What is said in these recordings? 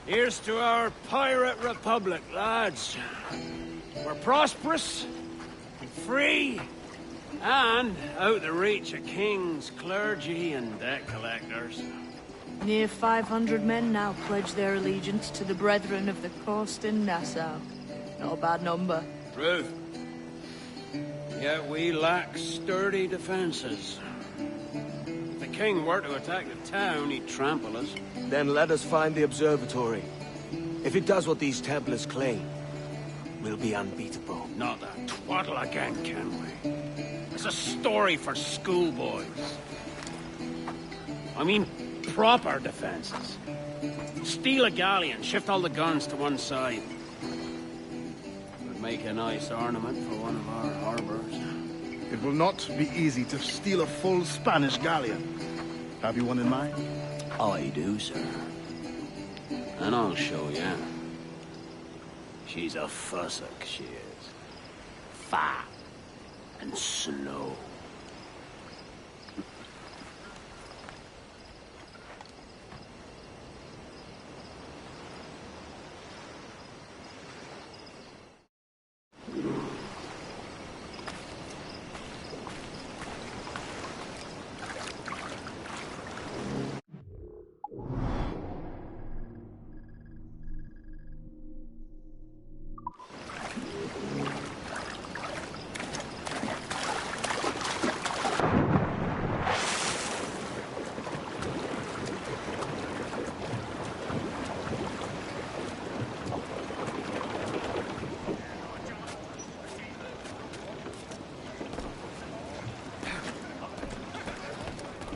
Here's to our pirate republic, lads. We're prosperous, free, and out the reach of kings, clergy, and debt collectors. Near 500 men now pledge their allegiance to the Brethren of the Coast in Nassau. Not a bad number. Truth. Yet we lack sturdy defenses. If the king were to attack the town, he'd trample us. Then let us find the observatory. If it does what these Templars claim, we'll be unbeatable. Not that twaddle again, can we? It's a story for schoolboys. I mean, proper defenses. Steal a galleon, shift all the guns to one side. Would make a nice ornament for one of our harbors. It will not be easy to steal a full Spanish galleon. Have you one in mind? I do, sir. And I'll show you. She's a fussock, she is. Fat and slow.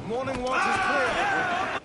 Morning watch is clear.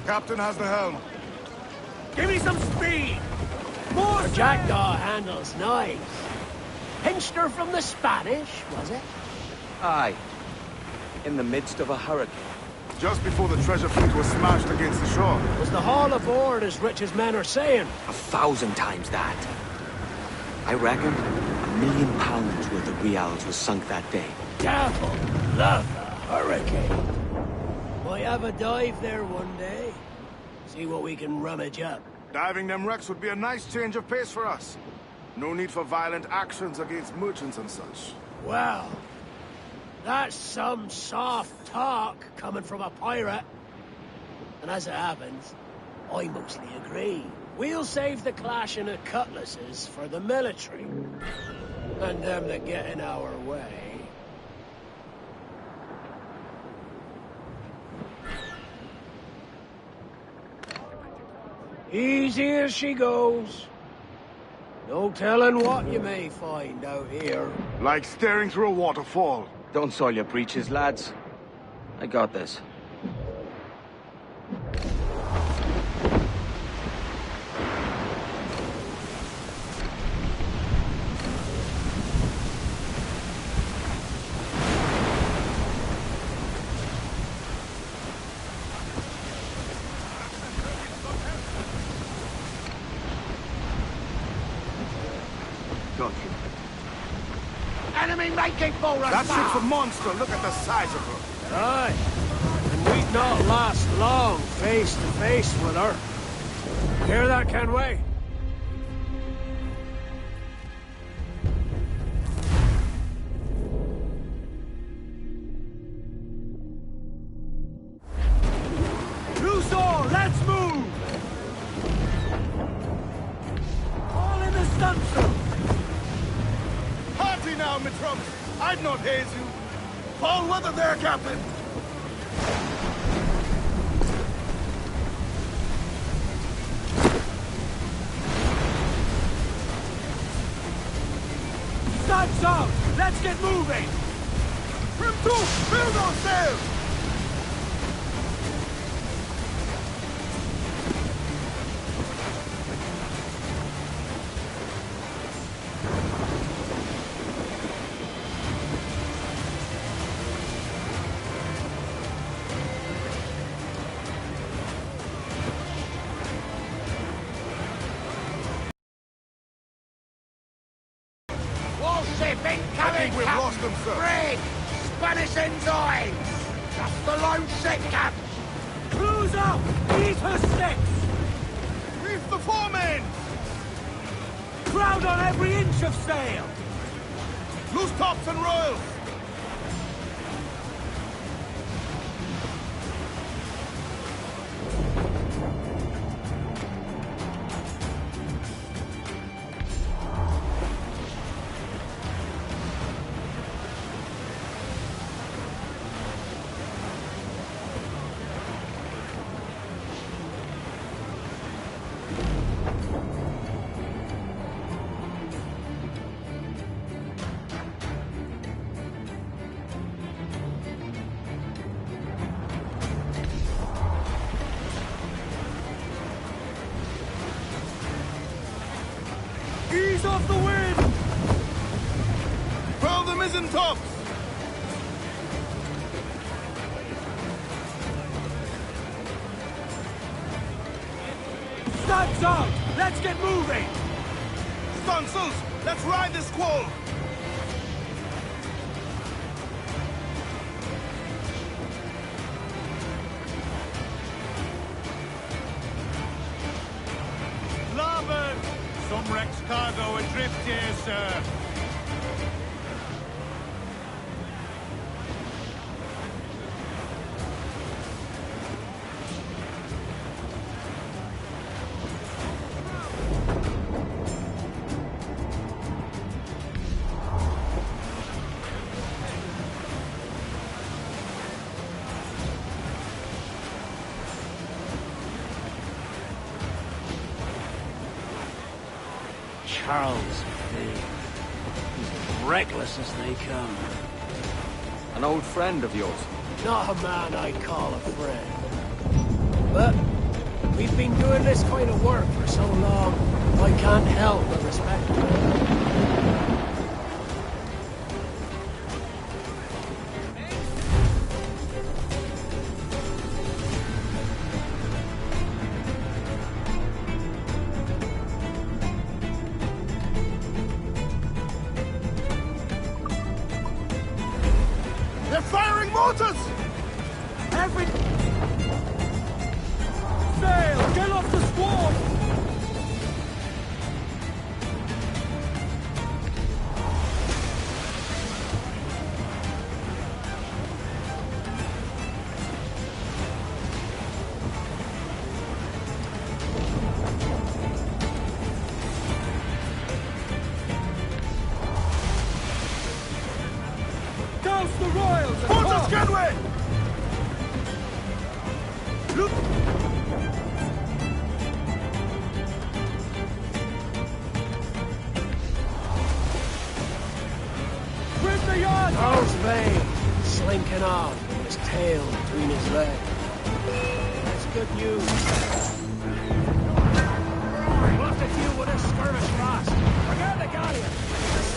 Captain has the helm. Give me some speed! More! The jackdaw handles nice. Pinched her from the Spanish, was it? Aye. In the midst of a hurricane. Just before the treasure fleet was smashed against the shore. Was the haul aboard as rich as men are saying? 1,000 times that. I reckon £1 million worth of reals was sunk that day. Devil love a hurricane. Might have a dive there one day. See what we can rummage up. Diving them wrecks would be a nice change of pace for us. No need for violent actions against merchants and such. Well, that's some soft talk coming from a pirate. And as it happens, I mostly agree. We'll save the clashing of cutlasses for the military. And them that get in our way. Easy as she goes. No telling what you may find out here. Like staring through a waterfall. Don't soil your breeches, lads. I got this. Enemy making for us! That ship's a monster. Look at the size of her. Aye. And we'd not last long face to face with her. Hear that, Kenway? Loose all! Let's move! All in the stunsail! Party now, Mitrum. I'd not haze you. Fall weather there, Captain. get moving! Trim to! Build those sails! Warship I incoming! think we've lost them, sir. Brig! Spanish ensigns! That's the lone ship, Cap! Cruise up! Eat her sticks! Reef the foremen! Crowd on every inch of sail! Loose tops and royals! Ease off the wind! Furl the mizzen tops! Studs out! Let's get moving! Stunsails! Let's ride this squall! Larboard! Some wrecked cargo adrift here, sir. Charles Vane. He's as reckless as they come. An old friend of yours. Not a man I'd call a friend. But we've been doing this kind of work for so long, I can't help but respect him. They're firing mortars! Every... Sail! Get off the squall! Douse the royals! and Mortars, pop! Kenway! Look! Bring the yards! Charles Vane, slinking on, with his tail between his legs. That's good news. We'll have to deal with this skirmish fast. Forget the galleon.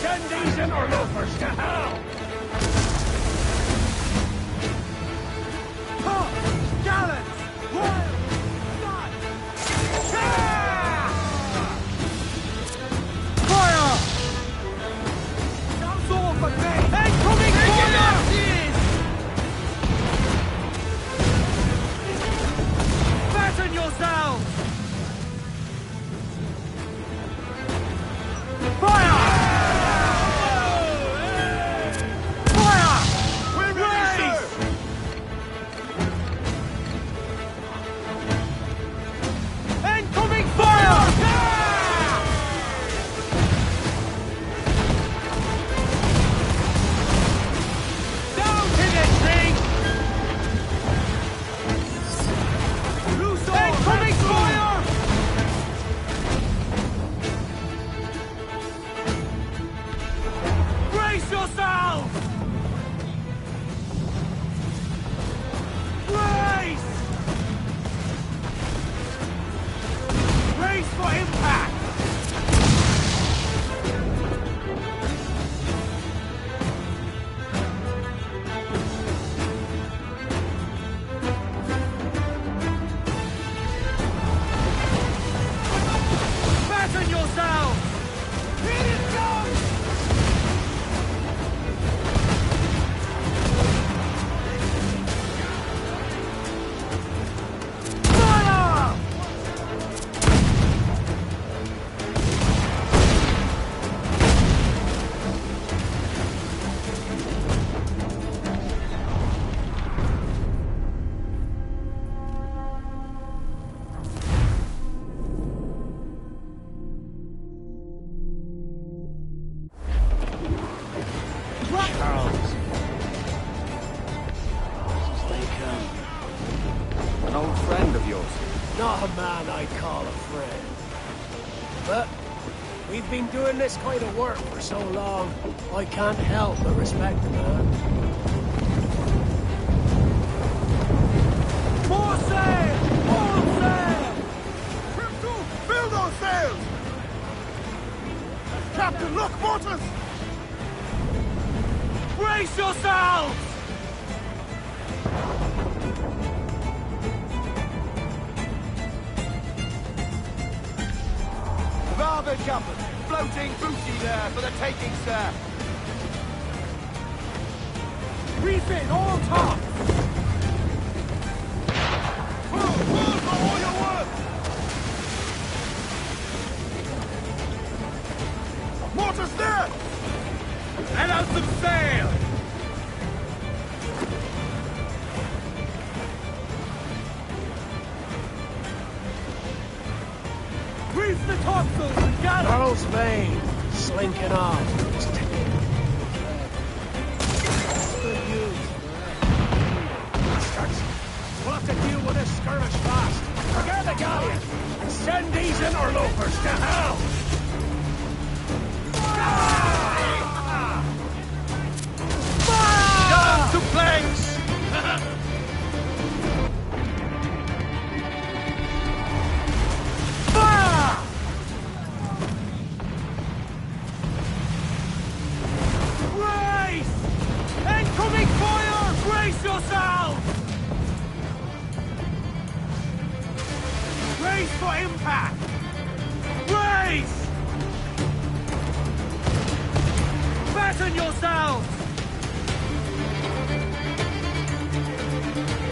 Send these interlopers to hell! Tops! Gallants! Royals! Scots! Fire! That's all for me! Incoming fire! Fasten yourselves! Fire! An old friend of yours? Not a man I'd call a friend. But we've been doing this kind of work for so long, I can't help but respect the man. More sail! More sail! Trim to! Fill those sails! Captain, look, mortars! Brace yourselves! Rather jumpers! Floating booty there for the taking, sir! Reef in, all tops! Pull for all your worth! Mortars there! Let out some sail! Reef the topsails and gather! Earl's Vane, slinking off. Good news. Bastards. We'll have to deal with this skirmish fast. Forget the galleon, and send these interlopers to hell! Down to planks! Fire! Brace! Incoming fire! Brace yourself! Brace for impact! Brace! Fasten yourselves!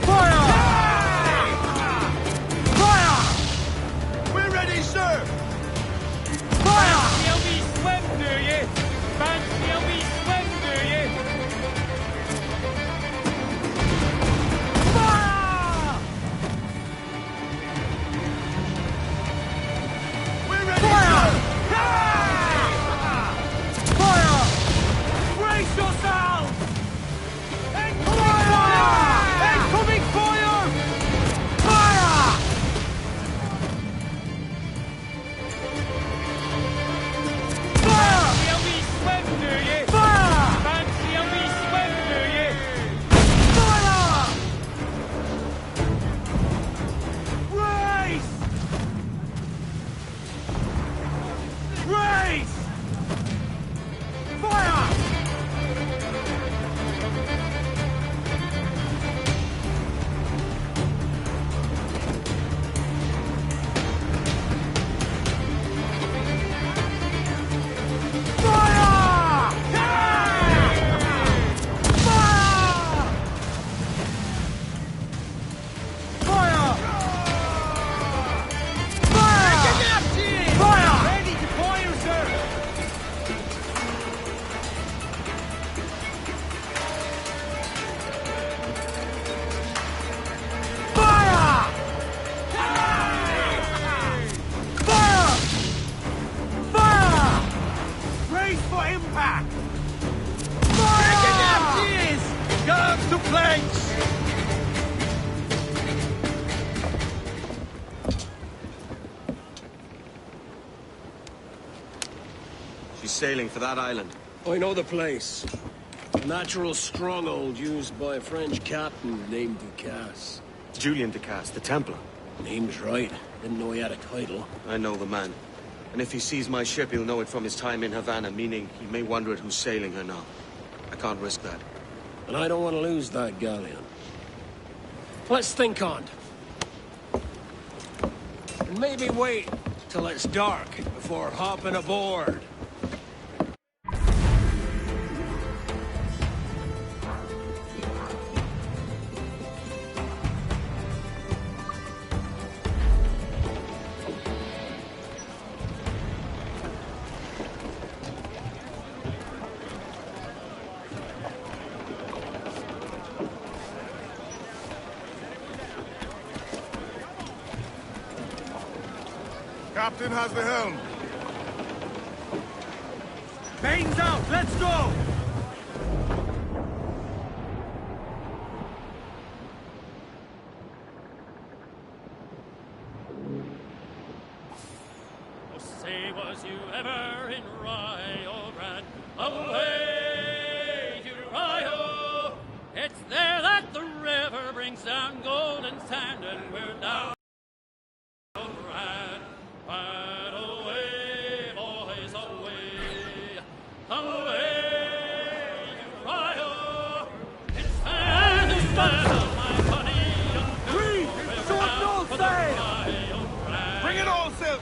Fire! Fire! We're ready, sir! Fire! Fancy me swim, do you? Fancy me swim, do you? Fire! We're ready, Fire! sir! Fire! Brace yourselves! Incoming fire! Incoming fire! Fire! Fire! Fancy me swim, do you? Fire! Fancy me swim, do you? Fire! Brace! Brace! Fire! Fire! Fire! Fire! Fire! Ready to fire, sir! Fire! Fire! Fire! Brace for impact! Fire! Guns to planks! She's sailing for that island. I know the place. A natural stronghold used by a French captain named Ducasse. Julian Ducasse, the Templar. Name's right. Didn't know he had a title. I know the man. And if he sees my ship, he'll know it from his time in Havana, meaning he may wonder at who's sailing her now. I can't risk that. And I don't want to lose that galleon. Let's think on it. And maybe wait till it's dark before hopping aboard. Captain has the helm. Mains out, let's go! you ever in Rio Grande. Away to Rio. It's there that the river brings down golden sand, and we're down Grande. Right away, boys, away. Away to Rio. It's there the battle, my buddy. Reed, short north sail! Bring it all, Sil!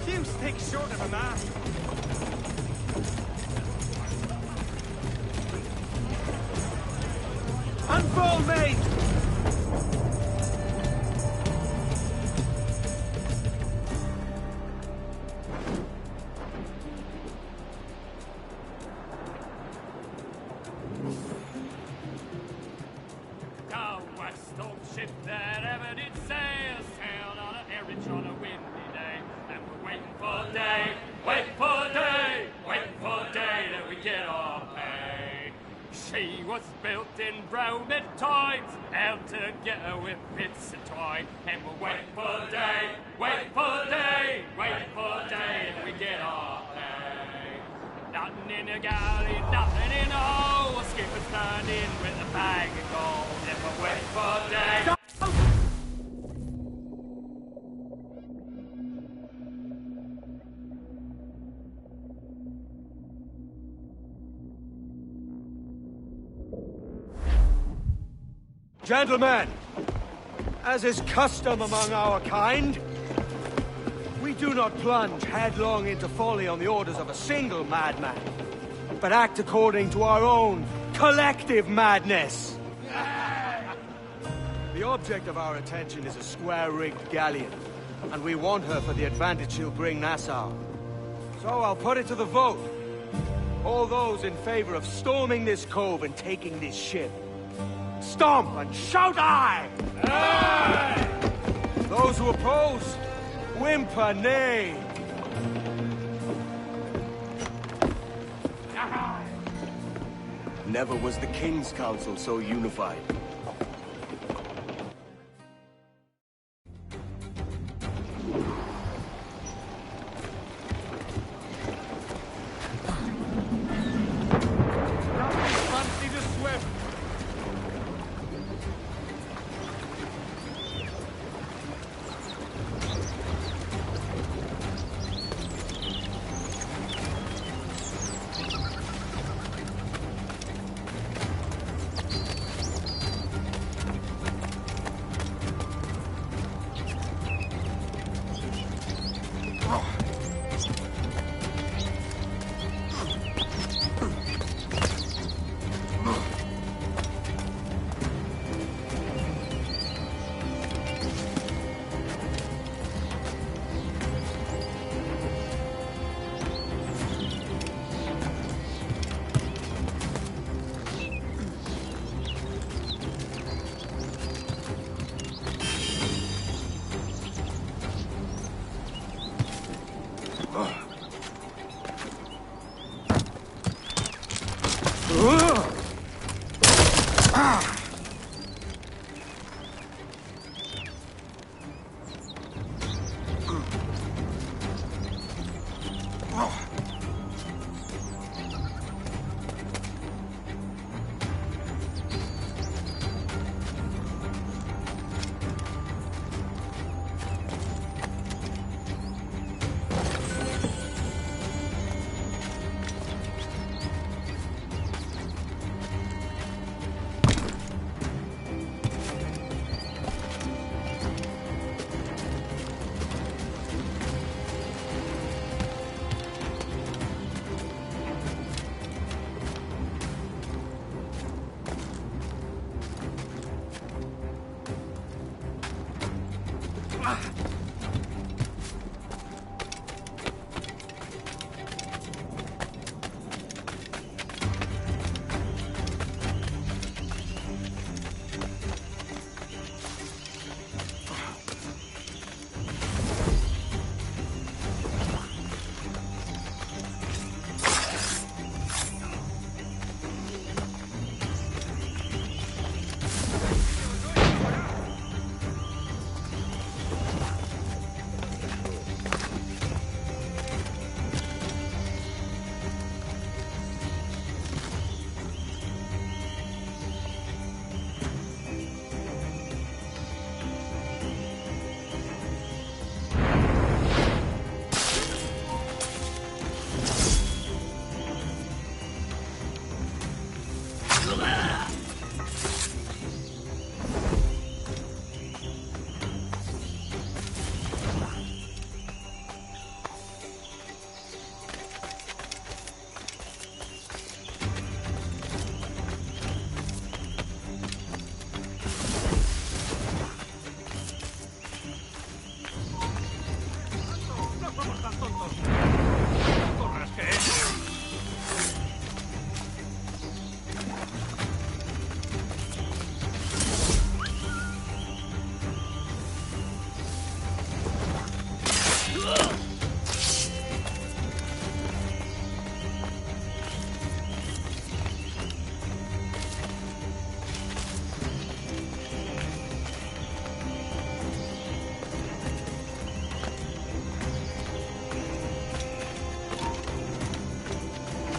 Few sticks short of a mast. Unfold, mate! The west old ship that ever did sail sailed on a errand on a windy day, and we're waiting for day, wait for day, wait for day that we get our pay. She was built in Bromid times, held together with bits of twine, and we're waiting for day, wait for day, wait for day that we get our pay. Nothing in a galley, nothing in a hole. Skipper's turned in with a bag of gold, and we're waiting for day. Gentlemen, as is custom among our kind, we do not plunge headlong into folly on the orders of a single madman, but act according to our own collective madness. The object of our attention is a square-rigged galleon, and we want her for the advantage she'll bring Nassau. So I'll put it to the vote. All those in favor of storming this cove and taking this ship, stomp and shout aye! Aye! Those who oppose, whimper nay. Never was the King's Council so unified. Fancy the swift.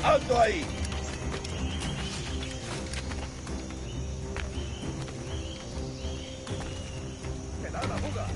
¡Alto ahí! ¡Me da la fuga!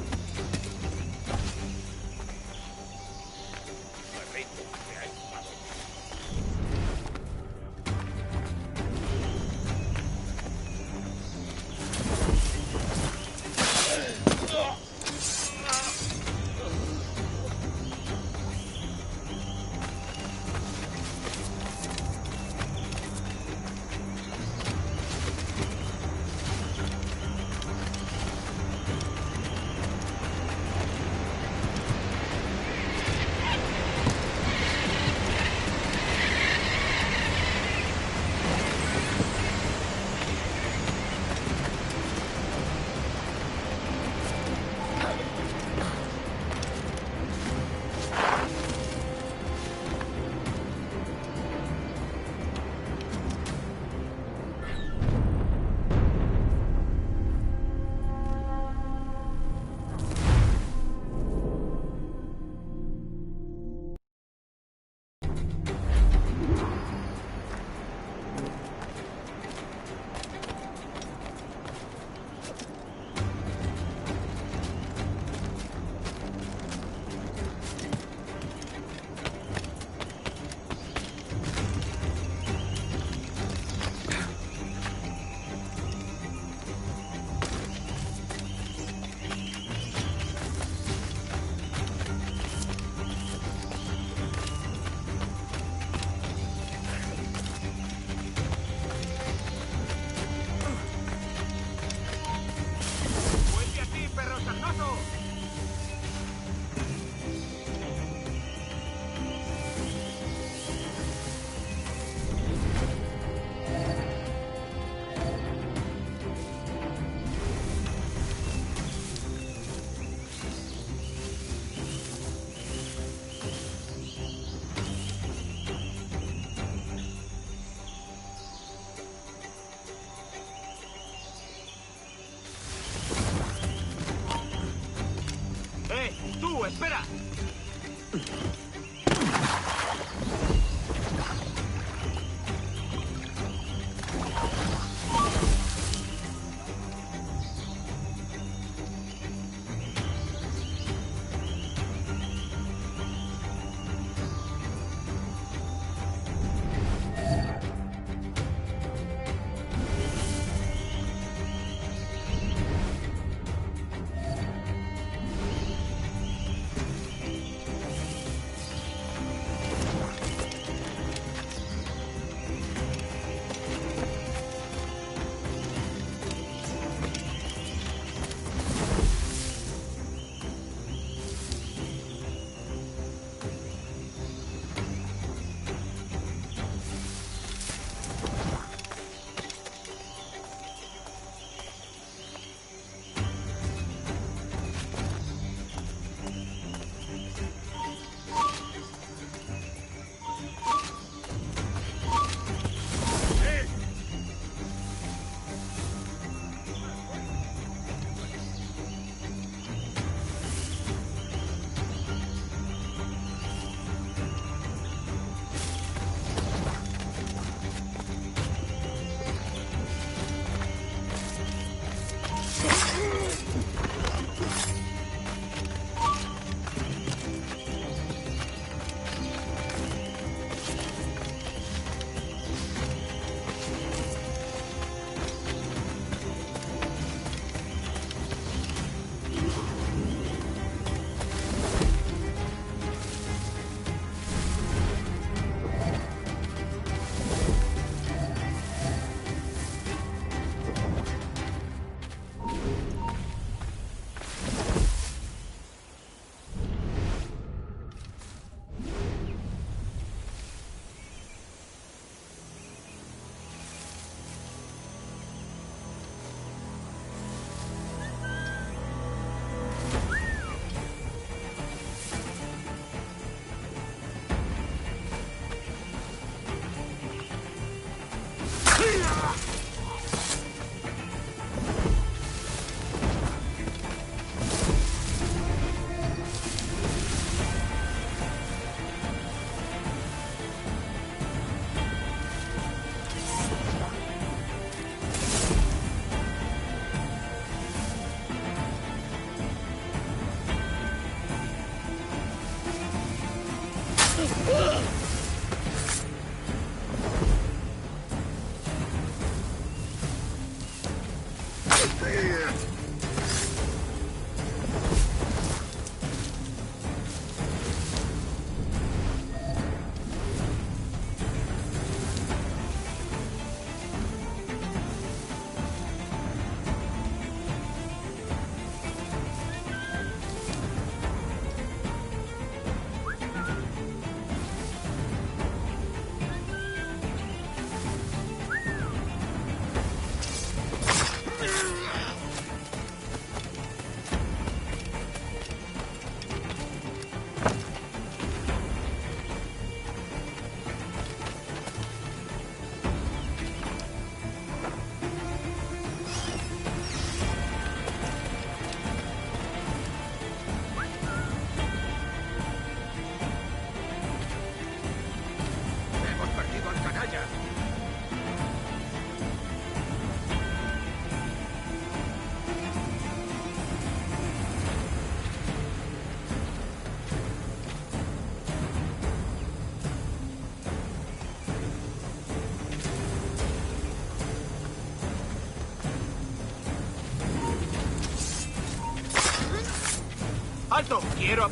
¡Alto! ¡Quiero!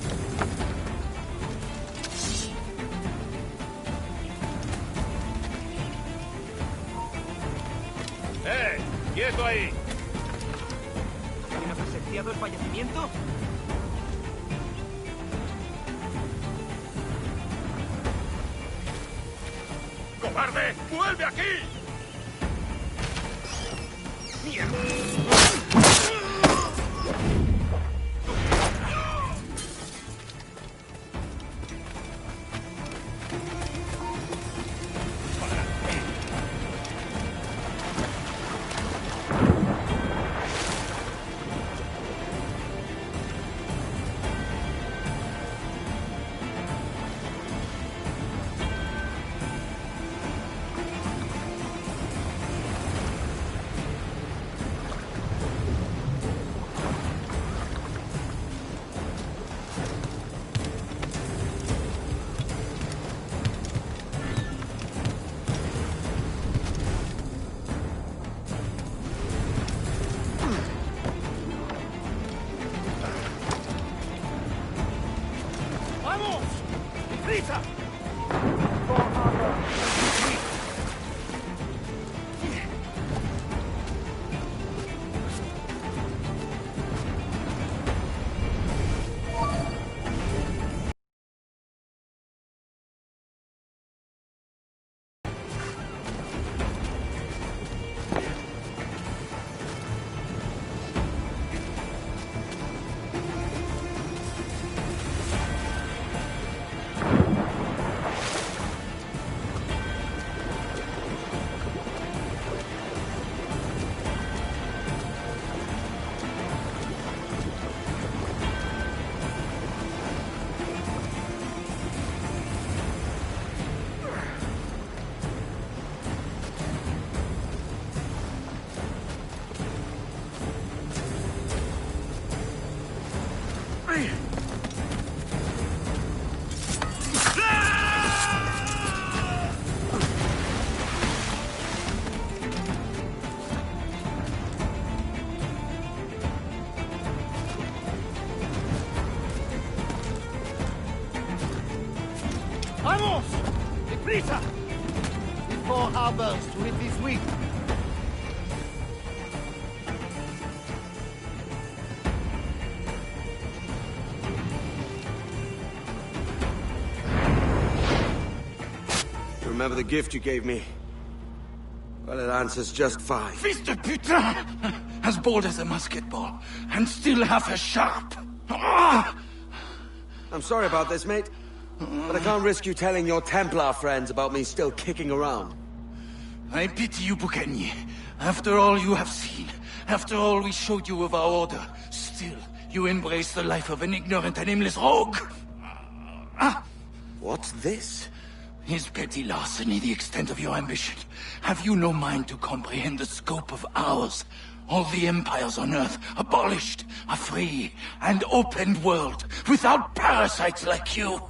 ¡Quieto ahí! ¿Quién ha presenciado el fallecimiento? ¡Cobarde! ¡Vuelve aquí! Vamos! Prisa! Vamos! Deprisa! Before harbors to rid this week. Remember the gift you gave me? Well, it answers just fine. Fils de putain! As bold as a musket ball, and still half as sharp. Ah! I'm sorry about this, mate. But I can't risk you telling your Templar friends about me still kicking around. I pity you, Bucanier. After all you have seen, after all we showed you of our order, still you embrace the life of an ignorant and aimless rogue. What's this? Is petty larceny the extent of your ambition? Have you no mind to comprehend the scope of ours? All the empires on Earth abolished, a free and open world, without parasites like you.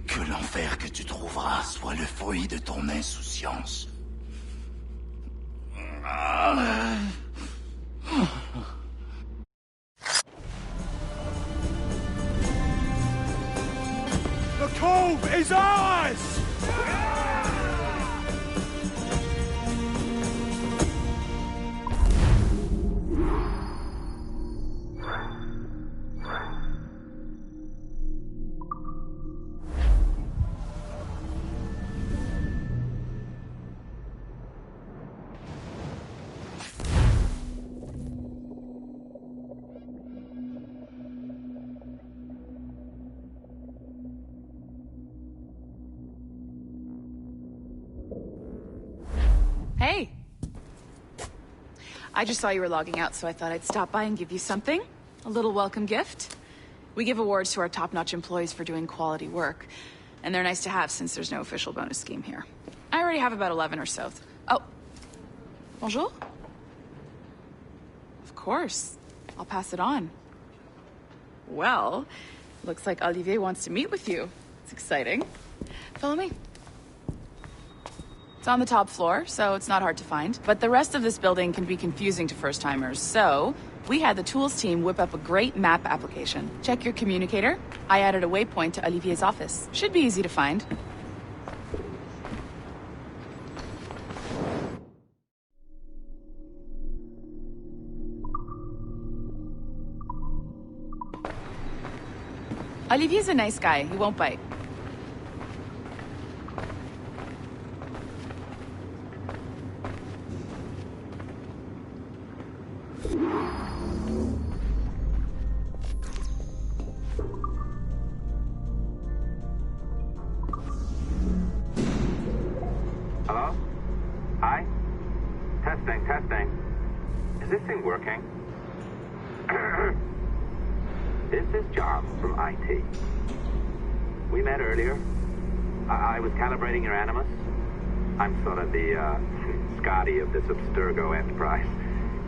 Que l'enfer que tu trouveras soit le fruit de ton insouciance. The cove is ours! Hey! I just saw you were logging out, so I thought I'd stop by and give you something. A little welcome gift. We give awards to our top-notch employees for doing quality work, and they're nice to have since there's no official bonus scheme here. I already have about 11 or so. Oh. Bonjour? Of course. I'll pass it on. Well, looks like Olivier wants to meet with you. It's exciting. Follow me. It's on the top floor, so it's not hard to find. But the rest of this building can be confusing to first-timers, so we had the tools team whip up a great map application. Check your communicator. I added a waypoint to Olivier's office. Should be easy to find. Olivier's a nice guy. He won't bite. Hello? Hi? Testing, testing. Is this thing working? This is John from IT. We met earlier. I was calibrating your Animus. I'm sort of the, Scotty of this Abstergo enterprise.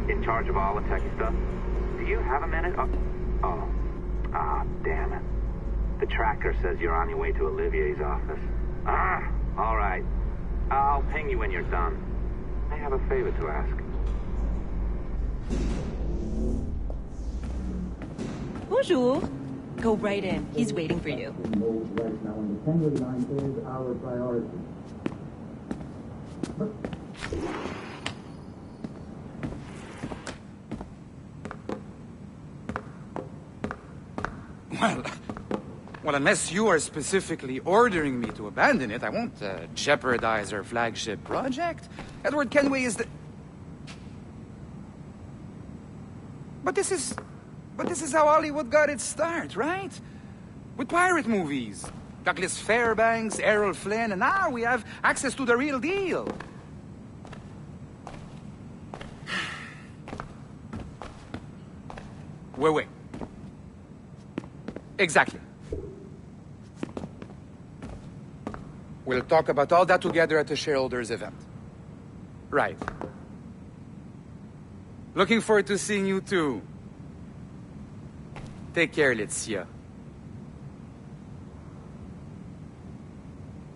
In charge of all the techie stuff. Do you have a minute? Oh. Ah, damn it. The tracker says you're on your way to Olivier's office. All right. I'll ping you when you're done. I have a favor to ask. Bonjour. Go right in. He's waiting for you. Right now, and the Kenway line is our priority. Well, unless you are specifically ordering me to abandon it, I won't jeopardize our flagship project. Edward Kenway is the... But this is how Hollywood got its start, right? With pirate movies. Douglas Fairbanks, Errol Flynn, and now we have access to the real deal. Wait. Exactly. We'll talk about all that together at the shareholders event. Right. Looking forward to seeing you too. Take care, Laetitia.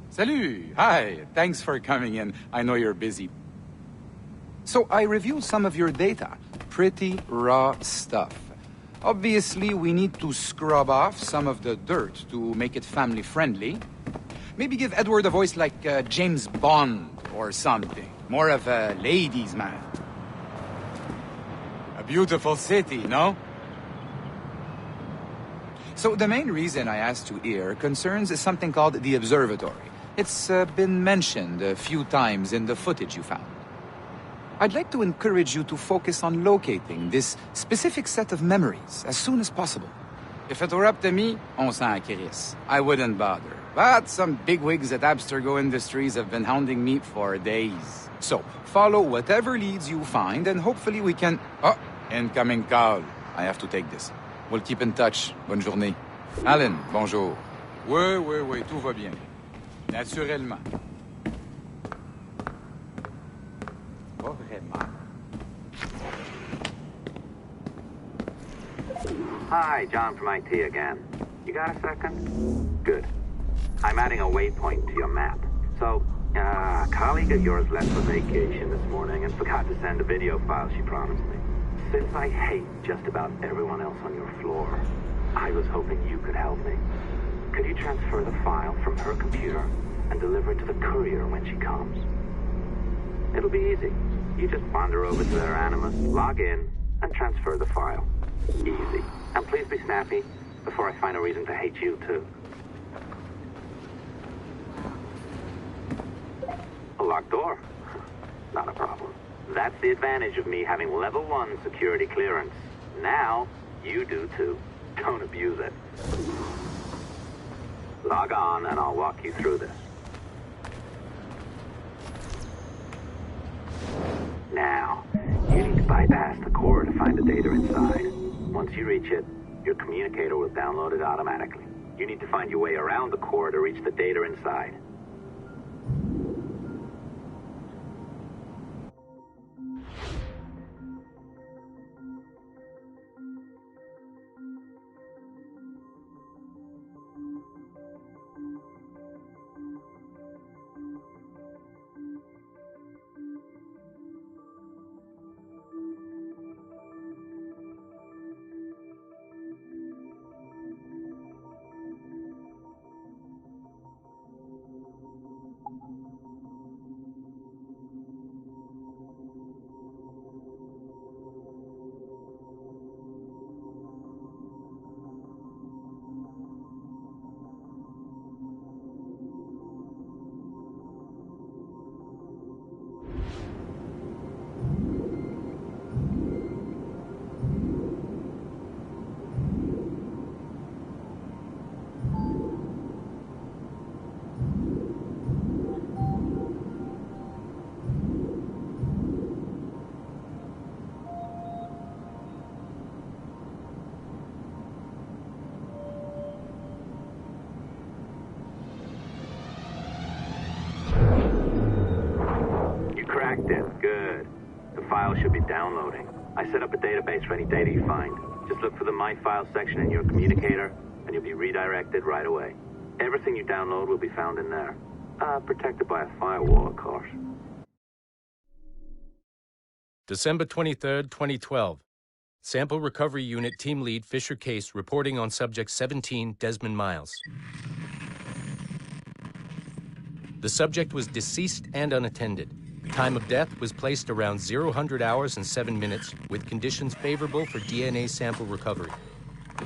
Salut! Hi! Thanks for coming in. I know you're busy. So I reviewed some of your data. Pretty raw stuff. Obviously, we need to scrub off some of the dirt to make it family-friendly. Maybe give Edward a voice like James Bond or something. More of a ladies' man. A beautiful city, no? So the main reason I asked you here concerns something called the Observatory. It's been mentioned a few times in the footage you found. I'd like to encourage you to focus on locating this specific set of memories as soon as possible. If it were up to me, on s'en crisse. I wouldn't bother. But some bigwigs at Abstergo Industries have been hounding me for days. So, follow whatever leads you find, and hopefully we can... Oh, incoming call. I have to take this. We'll keep in touch. Bonne journée. Alan, bonjour. Oui, tout va bien. Naturellement. Pas vraiment. Hi, John from IT again. You got a second? Good. I'm adding a waypoint to your map. So, a colleague of yours left for vacation this morning and forgot to send a video file she promised me. Since I hate just about everyone else on your floor, I was hoping you could help me. Could you transfer the file from her computer and deliver it to the courier when she comes? It'll be easy. You just wander over to their Animus, log in, and transfer the file. Easy. And please be snappy before I find a reason to hate you, too. A locked door? Not a problem. That's the advantage of me having level 1 security clearance. Now, you do too. Don't abuse it. Log on and I'll walk you through this. Now, you need to bypass the core to find the data inside. Once you reach it, your communicator will download it automatically. You need to find your way around the core to reach the data inside. Good. The file should be downloading. I set up a database for any data you find. Just look for the My Files section in your communicator, and you'll be redirected right away. Everything you download will be found in there. Protected by a firewall, of course. December 23rd, 2012. Sample Recovery Unit Team Lead Fisher Case reporting on Subject 17, Desmond Miles. The subject was deceased and unattended. Time of death was placed around 00 hours and 7 minutes, with conditions favorable for DNA sample recovery.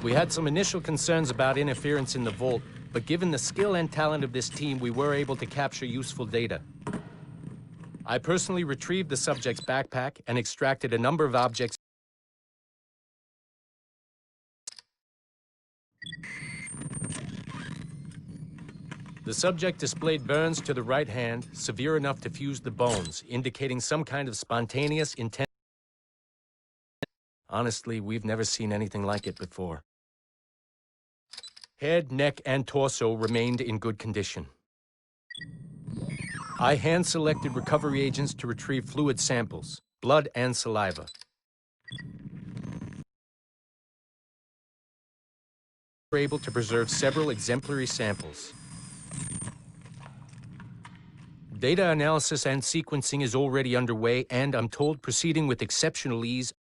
We had some initial concerns about interference in the vault, but given the skill and talent of this team, we were able to capture useful data. I personally retrieved the subject's backpack and extracted a number of objects. The subject displayed burns to the right hand, severe enough to fuse the bones, indicating some kind of spontaneous intent. Honestly, we've never seen anything like it before. Head, neck, and torso remained in good condition. I hand-selected recovery agents to retrieve fluid samples, blood and saliva. We were able to preserve several exemplary samples. Data analysis and sequencing is already underway, and I'm told proceeding with exceptional ease.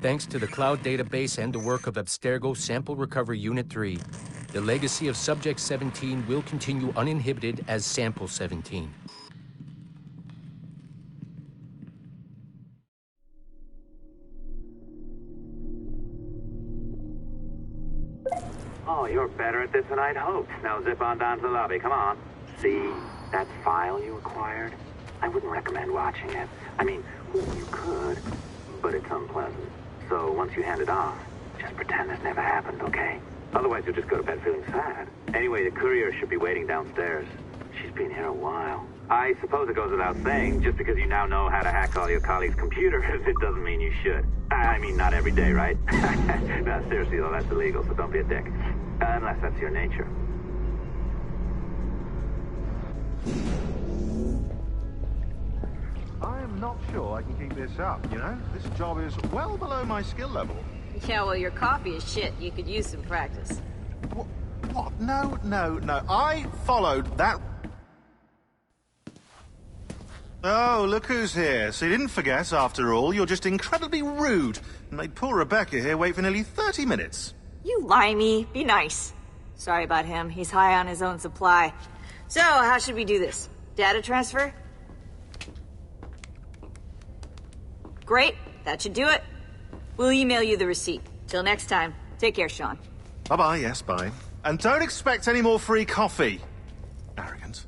Thanks to the cloud database and the work of Abstergo Sample Recovery Unit 3, the legacy of Subject 17 will continue uninhibited as Sample 17. Oh, you're better at this than I'd hoped. Now zip on down to the lobby. Come on. See that file you acquired? I wouldn't recommend watching it. I mean, you could, but it's unpleasant. So once you hand it off, just pretend this never happened, okay? Otherwise you'll just go to bed feeling sad. Anyway, the courier should be waiting downstairs. She's been here a while. I suppose it goes without saying, just because you now know how to hack all your colleagues' computers, it doesn't mean you should. I mean, not every day, right? No, seriously though, that's illegal, so don't be a dick. Unless that's your nature. I am not sure I can keep this up, you know? This job is well below my skill level. Yeah, well, your coffee is shit. You could use some practice. What? No. I followed that... Oh, look who's here. So you didn't forget, after all. You're just incredibly rude. And made poor Rebecca here wait for nearly 30 minutes. You limey. Be nice. Sorry about him. He's high on his own supply. So, how should we do this? Data transfer? Great. That should do it. We'll email you the receipt. Till next time. Take care, Sean. Bye-bye, yes, bye. And don't expect any more free coffee. Arrogant.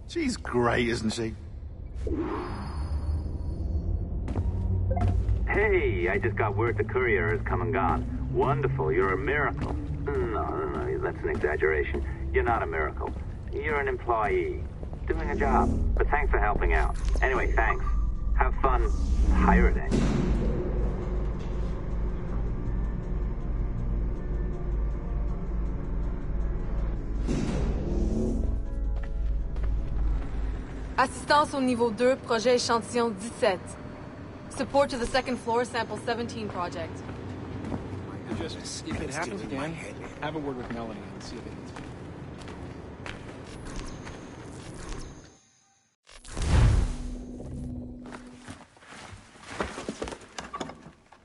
She's great, isn't she? Hey, I just got word the courier has come and gone. Wonderful, you're a miracle. No, that's an exaggeration. You're not a miracle. You're an employee, doing a job. But thanks for helping out. Anyway, thanks. Have fun pirating. Assistance au niveau 2, projet échantillon 17. Support to the second floor, sample 17 project. Just, if it happens again, have a word with Melanie and see if it is.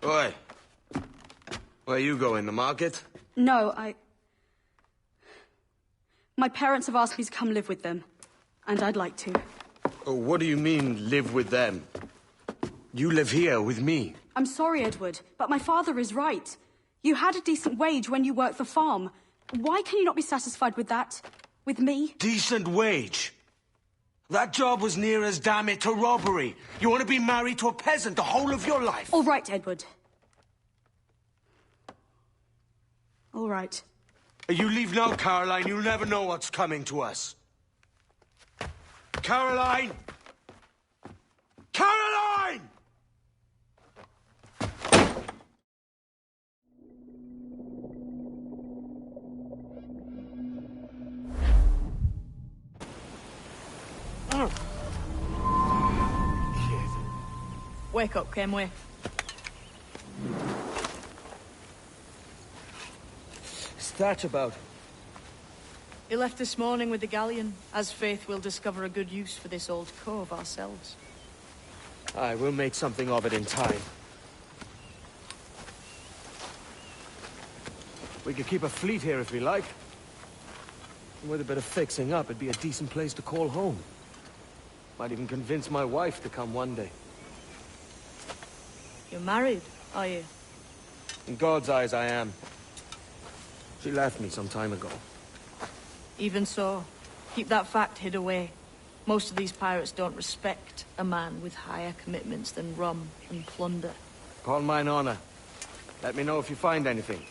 Oi. Where you going, the market? No, my parents have asked me to come live with them, and I'd like to. Oh, what do you mean, live with them? You live here with me. I'm sorry, Edward, but my father is right. You had a decent wage when you worked the farm. Why can you not be satisfied with that? With me? Decent wage? That job was near as, damn it, to robbery. You want to be married to a peasant the whole of your life? All right, Edward. All right. You leave now, Caroline. You'll never know what's coming to us. Caroline! Caroline! Wake up, Kenway. What's that about? He left this morning with the galleon. As faith, we'll discover a good use for this old cove ourselves. Aye, we'll make something of it in time. We could keep a fleet here if we like. And with a bit of fixing up, it'd be a decent place to call home. Might even convince my wife to come one day. You're married, are you? In God's eyes, I am. She left me some time ago. Even so, keep that fact hid away. Most of these pirates don't respect a man with higher commitments than rum and plunder. Upon mine honor. Let me know if you find anything.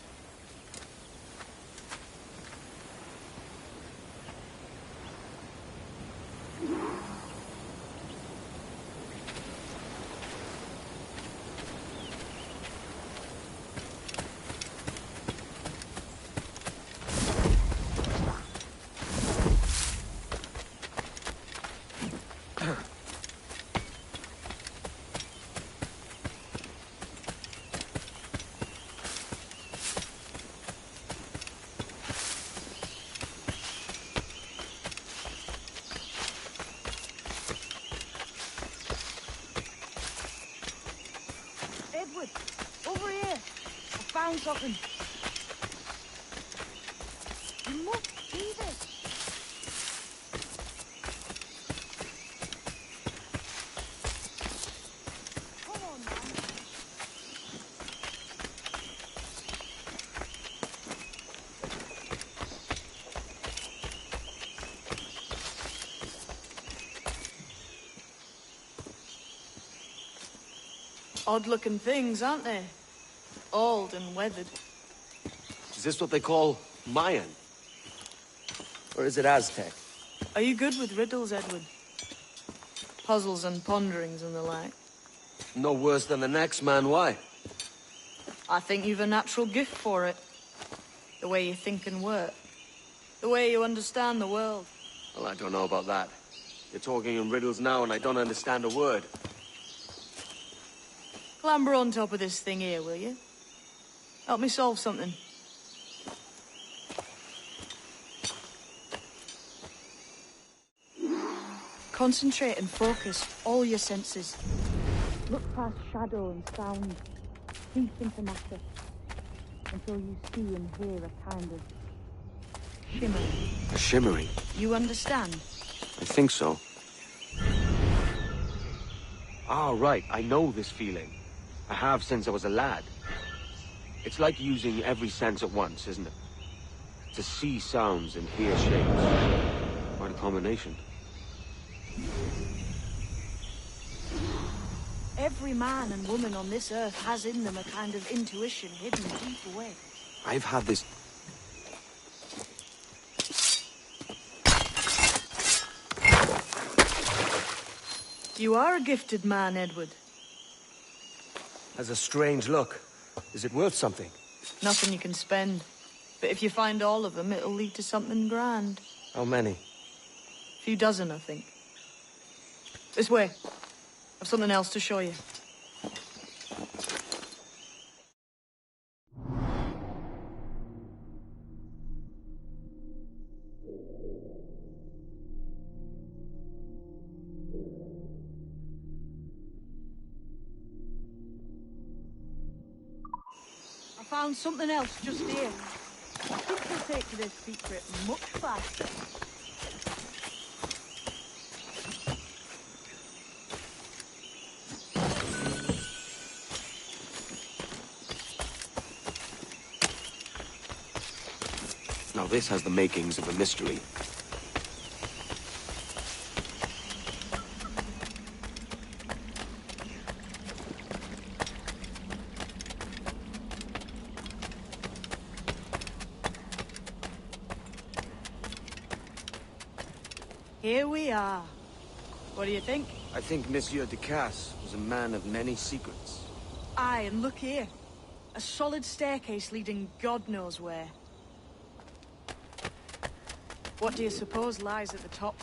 Edward, over here. I found something. You must see this. Come on, man. Odd-looking things, aren't they? Old and weathered. Is this what they call Mayan? Or is it Aztec? Are you good with riddles, Edward? Puzzles and ponderings and the like? No worse than the next man, why? I think you've a natural gift for it. The way you think and work. The way you understand the world. Well, I don't know about that. You're talking in riddles now and I don't understand a word. Clamber on top of this thing here, will you? Help me solve something. Concentrate and focus all your senses. Look past shadow and sound, deep into matter, until you see and hear a kind of shimmering. A shimmering? You understand? I think so. Ah, right. I know this feeling. I have since I was a lad. It's like using every sense at once, isn't it? To see sounds and hear shapes. Quite a combination. Every man and woman on this earth has in them a kind of intuition hidden deep away. I've had this... You are a gifted man, Edward. Has a strange look. Is it worth something? Nothing you can spend. But if you find all of them, it'll lead to something grand. How many? A few dozen, I think. This way. I've something else to show you. I found something else just here. I think we'll take to this secret much faster. Now this has the makings of a mystery. Here we are. What do you think? I think Monsieur Ducasse was a man of many secrets. Aye, and look here. A solid staircase leading God knows where. What do you suppose lies at the top?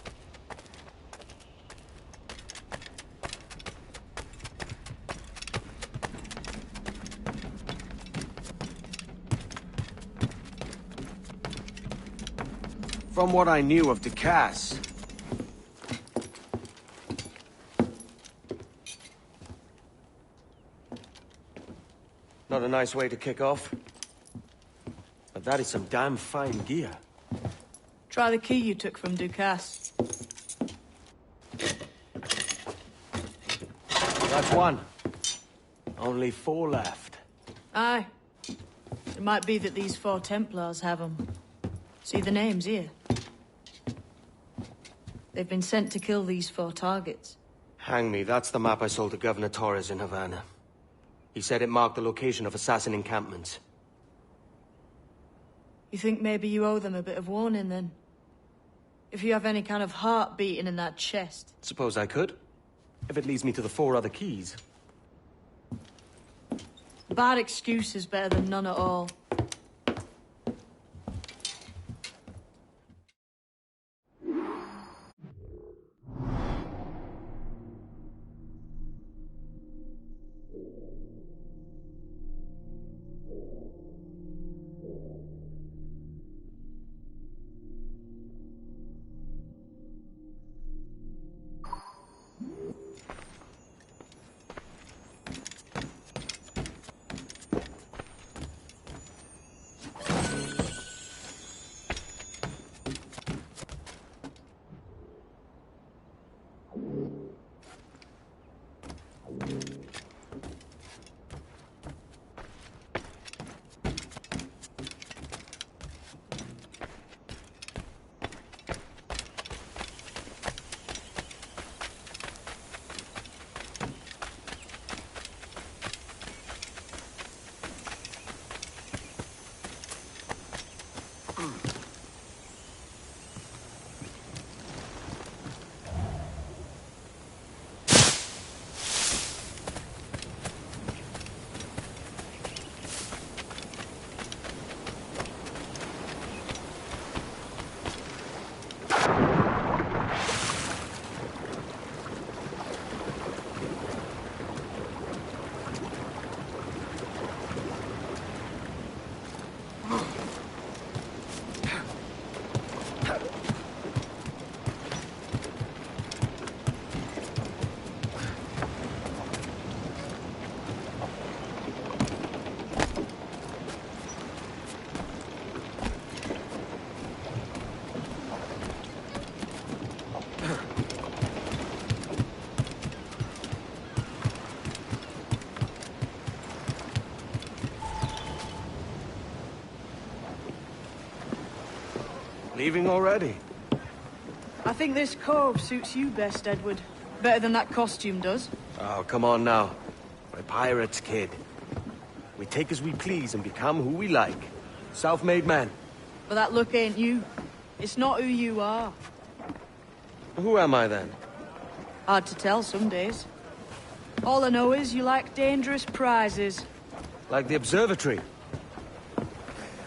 From what I knew of Ducasse... Not a nice way to kick off. A But that is some damn fine gear. Try the key you took from Ducasse. That's one. Only 4 left. Aye. It might be that these 4 Templars have them. See the names here? They've been sent to kill these 4 targets. Hang me, that's the map I sold to Governor Torres in Havana. He said it marked the location of assassin encampments. You think maybe you owe them a bit of warning, then? If you have any kind of heart beating in that chest. Suppose I could. If it leads me to the 4 other keys. Bad excuse is better than none at all. Leaving already? I think this cove suits you best, Edward. Better than that costume does. Oh, come on now. We're pirates, kid. We take as we please and become who we like. Self-made men. But that look ain't you. It's not who you are. Who am I, then? Hard to tell some days. All I know is you like dangerous prizes. Like the observatory.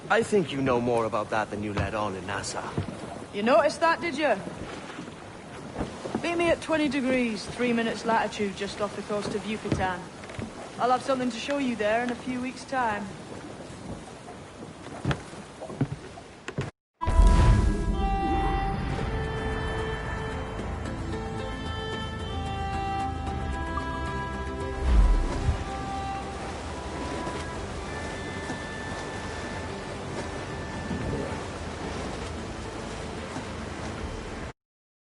I think you know more about that than you let on in Nassau. You noticed that, did you? Meet me at 20 degrees, 3 minutes latitude just off the coast of Yucatan. I'll have something to show you there in a few weeks' time.